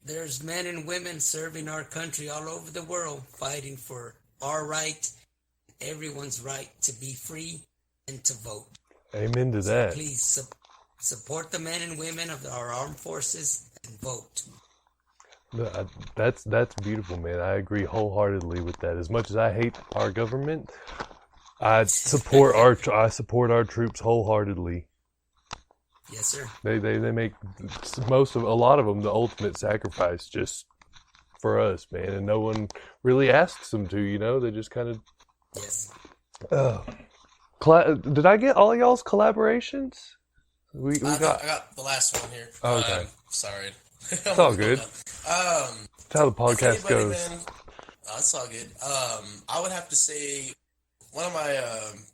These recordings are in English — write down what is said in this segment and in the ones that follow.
there's men and women serving our country all over the world, fighting for our right, everyone's right to be free and to vote. Amen to So that. please support the men and women of our armed forces and vote. That's beautiful, man. I agree wholeheartedly with that. As much as I hate our government, I support our troops wholeheartedly. Yes, sir. They make a lot of them the ultimate sacrifice just for us, man. And no one really asks them to, They just kind of. Yes. Did I get all y'all's collaborations? I got the last one here. Oh, okay. Sorry. It's all good. That's how the podcast goes. It's all good. I would have to say one of my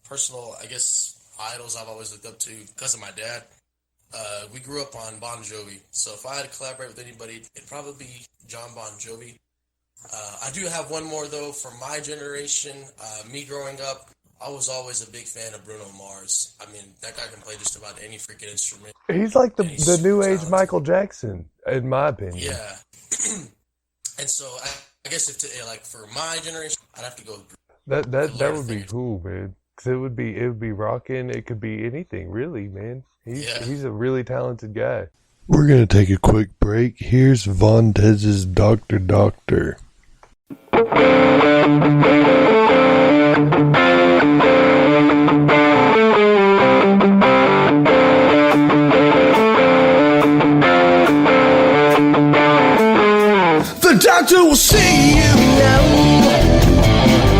personal, I guess, idols I've always looked up to because of my dad. We grew up on Bon Jovi, so if I had to collaborate with anybody, it'd probably be John Bon Jovi. I do have one more, though, from my generation. Me growing up, I was always a big fan of Bruno Mars. I mean, that guy can play just about any freaking instrument. He's like the new age Michael Jackson, in my opinion. Yeah. And so I guess for my generation, I'd have to go with that would be cool, man. Because it would be rocking. It could be anything, really, man. He's a really talented guy. We're gonna take a quick break. Here's Von Tez's Doctor Doctor. The doctor will see you now.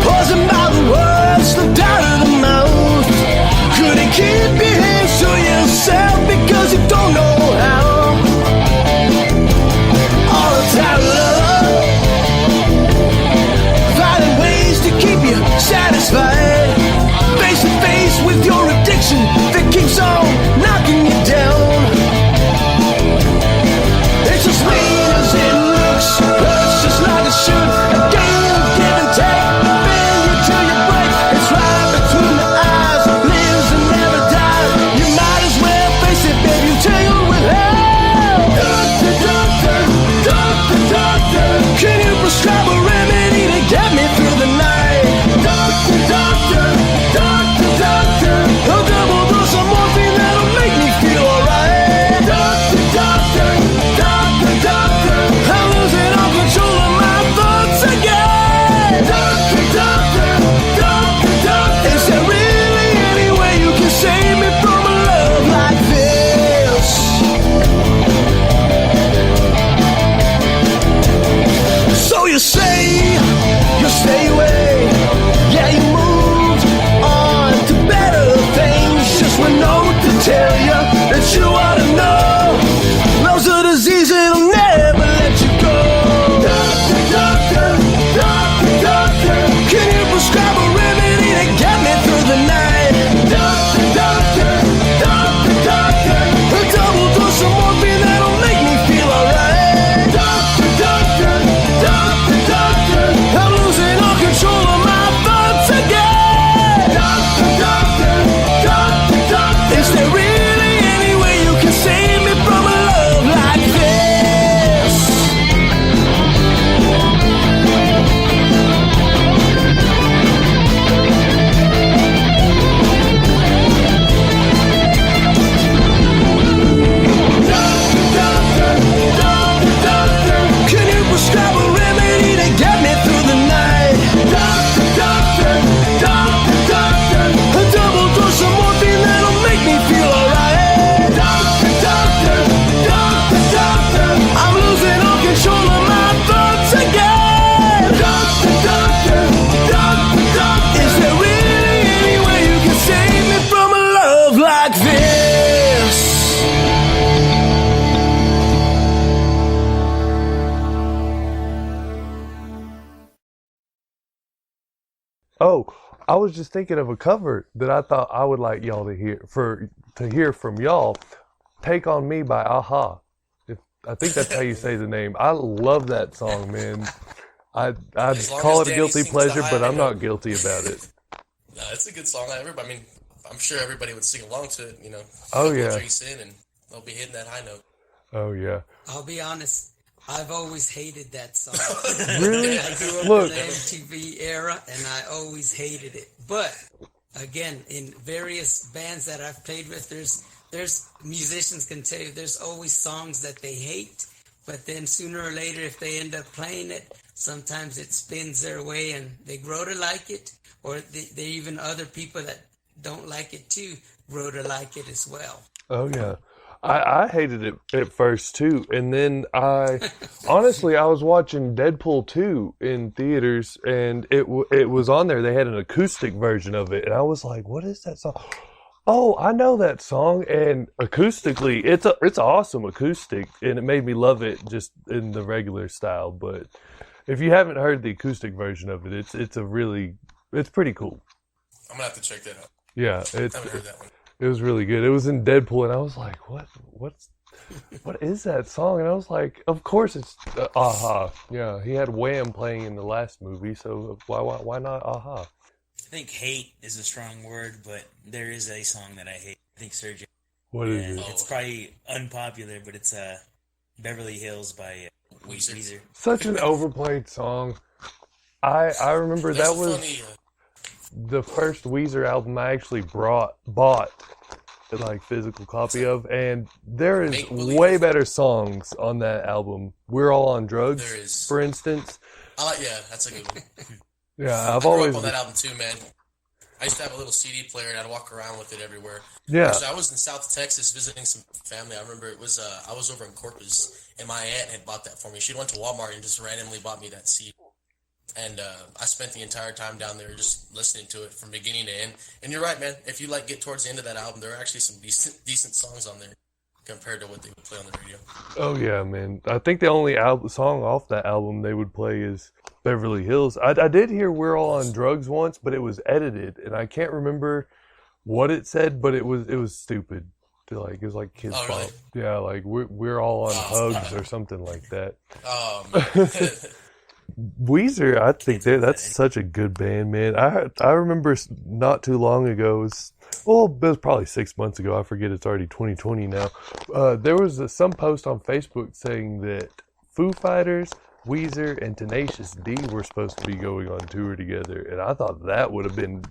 Poison by the words slipped out of the mouth. Couldn't keep your hands to yourself because you don't know how. All the time, love, finding ways to keep you satisfied. Face to face with your addiction that keeps on knocking you down. It's as mean as it looks, hurts just like it should. A game of give and take, bend you till you break. It's right between the eyes, lives and never dies. You might as well face it, baby, you tangled with hell. Doctor, doctor, doctor, doctor, can you prescribe a remedy to get me through the night? Doctor, doctor, doctor, doctor, a double dose of morphine that'll make me feel alright. Doctor, doctor, doctor, doctor, I'm losing all control of my thoughts again. Doctor, doctor, doctor, doctor, is there really any way you can save me from a love like this? So you say you'll stay away, yeah, you moved on to better things. Just one note to tell you that you ought to know. Love's a disease, it'll never let you go. Doctor, doctor, doctor, doctor, can you prescribe a remedy to get me through the night? Doctor, doctor, doctor, doctor, a double dose of morphine that'll make me feel alright. Doctor, doctor, doctor, doctor, I'm losing all control of my thoughts again. Doctor, doctor, doctor, doctor, is there really any way you can save me from a love like this? Doctor, doctor, doctor, doctor, can you prescribe a remedy to get me through the night? Doctor, doctor, doctor, doctor, a double dose of morphine that'll make me feel alright. Doctor, doctor, doctor, doctor, I'm losing all control of my thoughts again. Doctor, doctor, doctor, doctor, is there really any way you can save me from a love like this? Oh, I was just thinking of a cover that I thought I would like y'all to hear from y'all. Take on Me by Aha. I think that's how you say the name. I love that song, man. I'd As long call as it a Danny guilty sings the pleasure, high but I'm note. not guilty about it. No, it's a good song. I'm sure everybody would sing along to it, Oh, Couple yeah. drinks in, and they'll be hitting that high note. Oh, yeah. I'll be honest. I've always hated that song. Really? I grew up Look. in the MTV era, and I always hated it. But again, in various bands that I've played with, there's musicians can tell you there's always songs that they hate, but then sooner or later, if they end up playing it, sometimes it spins their way and they grow to like it, or they even other people that don't like it too grow to like it as well. Oh yeah, I hated it at first too, and then honestly I was watching Deadpool 2 in theaters, and it was on there. They had an acoustic version of it, and I was like, "What is that song?" Oh, I know that song, and acoustically, it's awesome acoustic, and it made me love it just in the regular style. But if you haven't heard the acoustic version of it, it's pretty cool. I'm gonna have to check that out. Yeah, I haven't heard that one. it was really good. It was in Deadpool, and I was like, what is that song? And I was like, of course it's Aha. Yeah, he had Wham playing in the last movie, so why not Aha? I think hate is a strong word, but there is a song that I hate. I think Sergio. What is And it? it's probably unpopular, but it's Beverly Hills by Weezer. Such an overplayed song. I remember That's that was funny. the first Weezer album I actually bought a like physical copy of, and there is Make Believe. way better songs on that album. We're All on Drugs, There is. for instance. Yeah, that's a good one. Yeah, I I've grew always up on that album too, man. I used to have a little CD player, and I'd walk around with it everywhere. yeah. Actually, I was in South Texas visiting some family. I remember it was I was over in Corpus, and my aunt had bought that for me. She went to Walmart and just randomly bought me that CD. And I spent the entire time down there just listening to it from beginning to end. And you're right, man. If you get towards the end of that album, there are actually some decent songs on there compared to what they would play on the radio. Oh yeah, man. I think the only song off that album they would play is Beverly Hills. I did hear We're All on Drugs once, but it was edited, and I can't remember what it said, but it was stupid. It was like kids' Oh, really? pop. Yeah, like we're all on hugs or something like that. Weezer, I think that's such a good band, man. I remember not too long ago, it was probably 6 months ago. I forget, it's already 2020 now. There was some post on Facebook saying that Foo Fighters, Weezer, and Tenacious D were supposed to be going on tour together, and I thought that would have been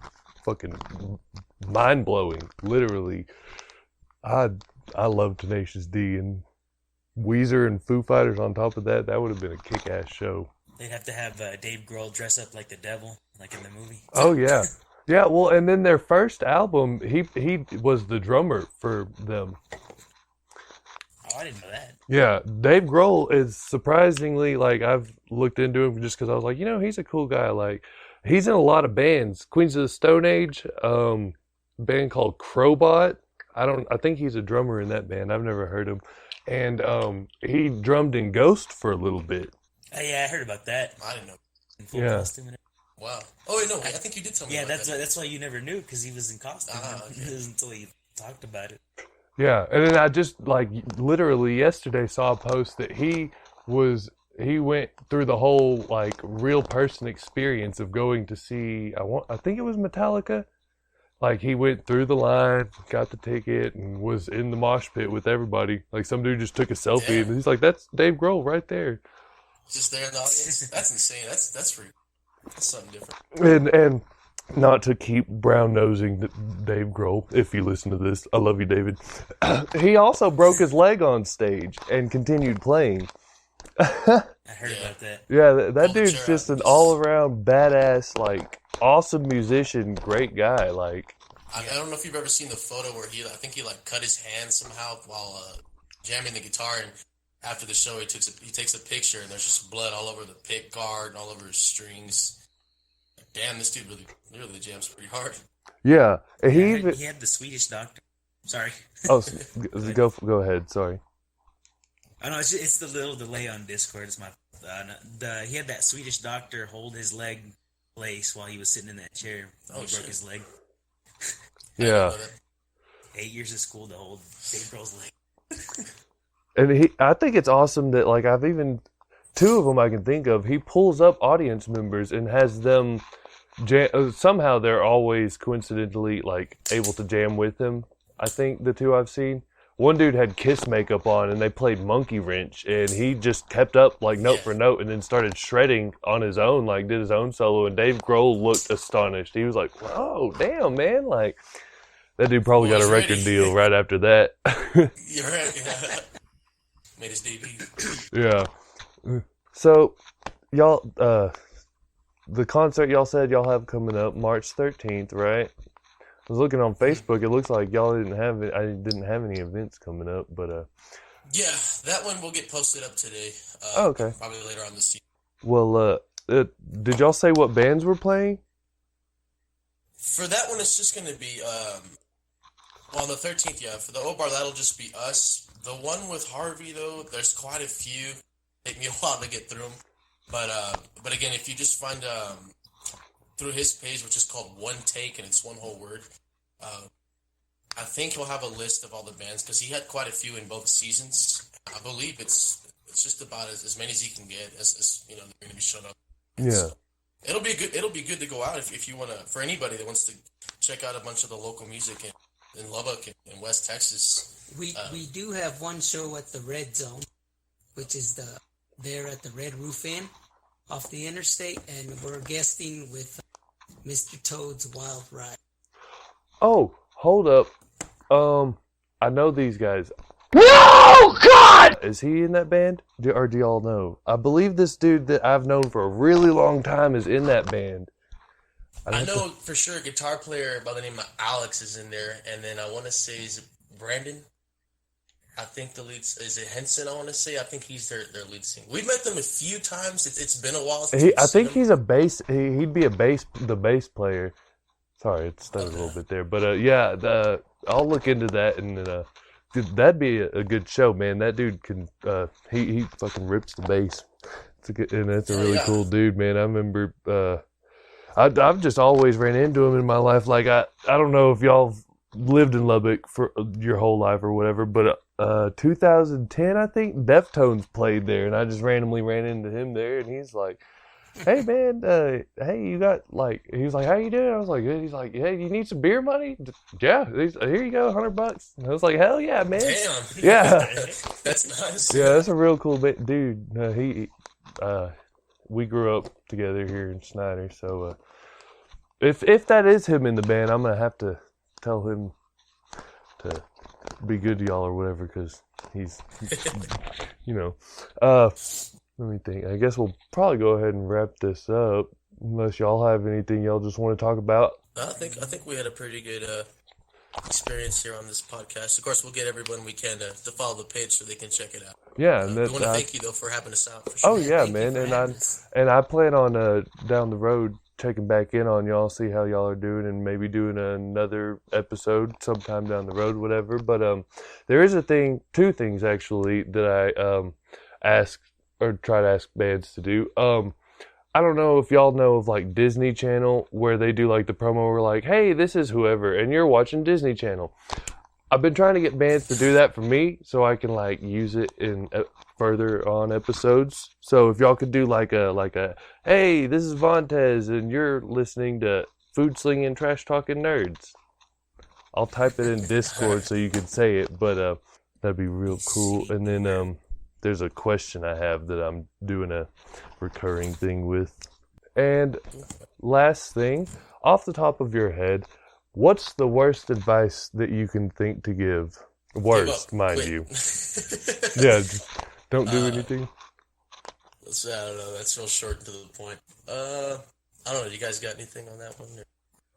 fucking mind blowing. Literally, I love Tenacious D, and Weezer and Foo Fighters on top of that. That would have been a kick ass show. They'd have to have Dave Grohl dress up like the devil, like in the movie. Oh yeah, yeah. Well, and then their first album, he was the drummer for them. Oh, I didn't know that. Yeah, Dave Grohl is surprisingly, like, I've looked into him just because I was like, he's a cool guy. Like, he's in a lot of bands. Queens of the Stone Age, band called Crowbot. I think he's a drummer in that band. I've never heard him. And he drummed in Ghost for a little bit. Yeah, I heard about that. I didn't know. In full Yeah. costume and Wow. Oh, wait, no. I think you did tell me yeah, about that. that's why you never knew, because he was in costume Okay. until he talked about it. Yeah, and then I just literally yesterday saw a post that he went through the whole real person experience of going to see I think it was Metallica. Like, he went through the line, got the ticket, and was in the mosh pit with everybody. Like, some dude just took a selfie, Yeah. and he's like, "That's Dave Grohl right there." Just there in the audience. That's insane. That's pretty. That's something different. And not to keep brown nosing Dave Grohl, if you listen to this, I love you, David. He also broke his leg on stage and continued playing. I heard about that. Yeah, that Pull the dude's chair just out. an all-around badass, awesome musician, great guy. I don't know if you've ever seen the photo where I think he cut his hand somehow while jamming the guitar, and after the show he takes a picture, and there's just blood all over the pick guard and all over his strings. Damn, this dude really jams pretty hard. Yeah, and I heard he had the Swedish doctor. Sorry. Go ahead. Sorry. I know it's the little delay on Discord. It's my he had that Swedish doctor hold his leg place while he was sitting in that chair. He broke shit. his leg. Yeah, 8 years of school to hold Dave Grohl's leg. and I think it's awesome that I've even two of them I can think of. He pulls up audience members and has them somehow they're always coincidentally able to jam with him. I think the two I've seen. one dude had Kiss makeup on, and they played Monkey Wrench, and he just kept up like note for note, and then started shredding on his own, like did his own solo. And Dave Grohl looked astonished. He was like, "Oh, damn, man!" Like that dude probably got a record deal right after that. You're right. Yeah. Made his debut. Yeah. So, y'all, the concert y'all said y'all have coming up March 13th, right? I was looking on Facebook. It looks like y'all didn't have it. I didn't have any events coming up, but yeah, that one will get posted up today. Okay. Probably later on this year. Well, did y'all say what bands were playing? For that one, it's just going to be on the 13th. Yeah, for the O Bar, that'll just be us. The one with Harvey, though, there's quite a few. Take me a while to get through them, but again, if you just find through his page, which is called One Take, and it's one whole word, I think he'll have a list of all the bands because he had quite a few in both seasons. I believe it's just about as many as he can get as they're going to be showing up. Yeah, so it'll be good to go out if you want to, for anybody that wants to check out a bunch of the local music in Lubbock and West Texas. We do have one show at the Red Zone, which is there at the Red Roof Inn off the interstate, and we're guesting with Mr. Toad's Wild Ride. Oh, hold up. I know these guys. No, God! Is he in that band? Or do y'all know? I believe this dude that I've known for a really long time is in that band. I know for sure a guitar player by the name of Alex is in there, and then I want to say is Brandon. I think the lead is it Henson. I want to say I think he's their lead singer. We've met them a few times. It's been a while since I think he's a bass. He'd be the bass player. Sorry, it stuttered a little bit there, but yeah, I'll look into that, and that'd be a good show, man. That dude can he fucking rips the bass. That's a really cool dude, man. I remember I've just always ran into him in my life. Like I don't know if y'all lived in Lubbock for your whole life or whatever, but 2010 I think Deftones played there, and I just randomly ran into him there, and he's like, "Hey man, hey, you got like," he was like, "How you doing?" I was like, "Good." He's like, "Hey, you need some beer money?" Yeah, here you go, $100. And I was like, "Hell yeah, man!" Damn. Yeah, That's nice. yeah, that's a real cool dude. We grew up together here in Snyder, so if that is him in the band, I'm gonna have to tell him to be good to y'all or whatever, because he's let me think. I guess we'll probably go ahead and wrap this up, unless y'all have anything y'all just want to talk about. I think we had a pretty good experience here on this podcast. Of course, we'll get everyone we can to follow the page so they can check it out. Yeah, we want to thank you though for having us out. For sure. Oh yeah, man, and I plan on down the road checking back in on y'all, see how y'all are doing, and maybe doing another episode sometime down the road, whatever. But there is two things actually that I ask or try to ask bands to do. I don't know if y'all know of like Disney Channel, where they do like the promo where like, "Hey, this is whoever, and you're watching Disney Channel." I've been trying to get bands to do that for me, so I can like use it in further on episodes. So if y'all could do like a, "Hey, this is Vontez, and you're listening to Food Slinging Trash Talking Nerds," I'll type it in Discord so you can say it. But that'd be real cool. And then there's a question I have that I'm doing a recurring thing with. And last thing, off the top of your head, what's the worst advice that you can think to give? Worst, mind you. Yeah, just don't do anything. I don't know. That's real short and to the point. I don't know. You guys got anything on that one? I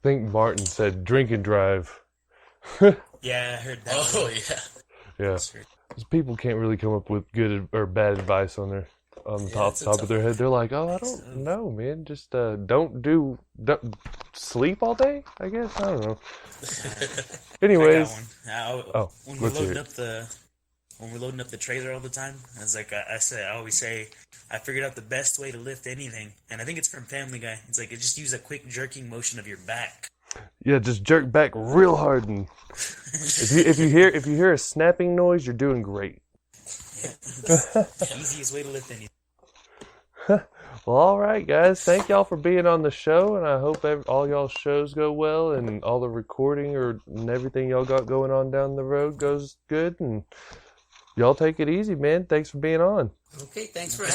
think Martin said drink and drive. Yeah, I heard that. Oh, yeah. Yeah. Because people can't really come up with good or bad advice on the top of their head. They're like, "Oh, I don't know, man. Just don't sleep all day, I guess. I don't know." Anyways, when we're loading up the trailer all the time, it's like I always say, I figured out the best way to lift anything, and I think it's from Family Guy. It's like just use a quick jerking motion of your back. Yeah, just jerk back real hard, and if you hear a snapping noise, you're doing great. Yeah. Easiest way to lift anything. Well, all right, guys. Thank y'all for being on the show, and I hope all y'all shows go well, and all the recording and everything y'all got going on down the road goes good. And y'all take it easy, man. Thanks for being on. Okay, thanks for